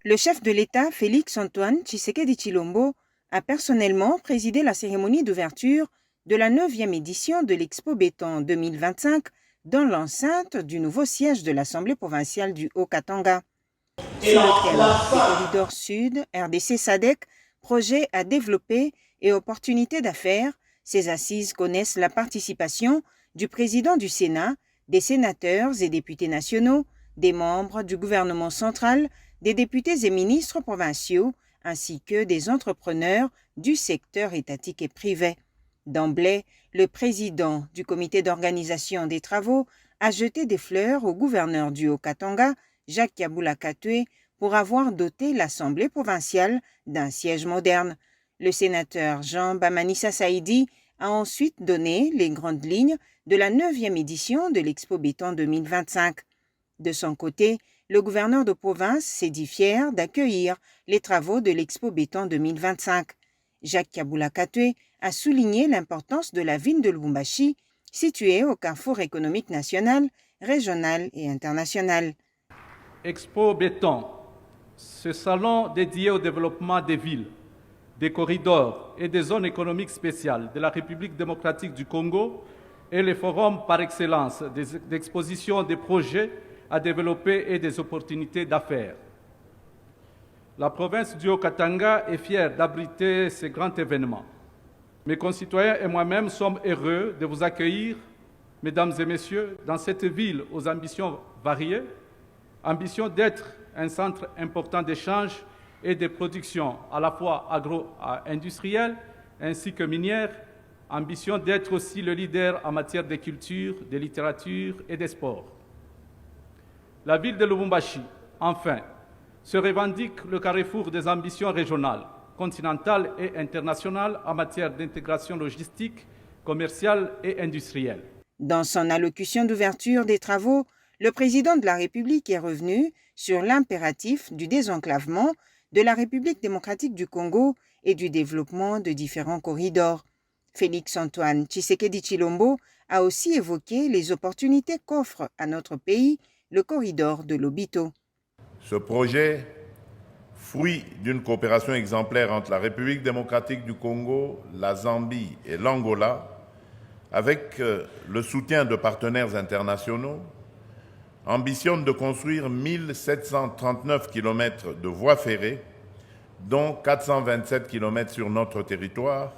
Le chef de l'État, Félix-Antoine Tshisekedi Tshilombo, a personnellement présidé la cérémonie d'ouverture de la 9e édition de l'Expo Béton 2025 dans l'enceinte du nouveau siège de l'Assemblée provinciale du Haut-Katanga. Sur le thème des corridors sud, RDC SADC, projet à développer et opportunités d'affaires, ces assises connaissent la participation du président du Sénat, des sénateurs et députés nationaux, des membres du gouvernement central, des députés et ministres provinciaux, ainsi que des entrepreneurs du secteur étatique et privé. D'emblée, le président du comité d'organisation des travaux a jeté des fleurs au gouverneur du Haut-Katanga, Jacques Kabula Katwe, pour avoir doté l'Assemblée provinciale d'un siège moderne. Le sénateur Jean Bamanissa Saïdi a ensuite donné les grandes lignes de la 9e édition de l'Expo Béton 2025. De son côté, le gouverneur de province s'est dit fier d'accueillir les travaux de l'Expo Béton 2025. Jacques Kabula Katwe a souligné l'importance de la ville de Lubumbashi, située au carrefour économique national, régional et international. Expo Béton, ce salon dédié au développement des villes, des corridors et des zones économiques spéciales de la République démocratique du Congo est le forum par excellence d'exposition des projets à développer et des opportunités d'affaires. La province du Haut-Katanga est fière d'abriter ce grand événement. Mes concitoyens et moi-même sommes heureux de vous accueillir, mesdames et messieurs, dans cette ville aux ambitions variées, ambition d'être un centre important d'échange et de production à la fois agro-industrielle ainsi que minière, ambition d'être aussi le leader en matière de culture, de littérature et de sport. La ville de Lubumbashi, enfin, se revendique le carrefour des ambitions régionales, continentales et internationales en matière d'intégration logistique, commerciale et industrielle. Dans son allocution d'ouverture des travaux, le président de la République est revenu sur l'impératif du désenclavement de la République démocratique du Congo et du développement de différents corridors. Félix-Antoine Tshisekedi Tshilombo a aussi évoqué les opportunités qu'offre à notre pays le corridor de Lobito. Ce projet, fruit d'une coopération exemplaire entre la République démocratique du Congo, la Zambie et l'Angola, avec le soutien de partenaires internationaux, ambitionne de construire 1739 km de voies ferrées, dont 427 km sur notre territoire,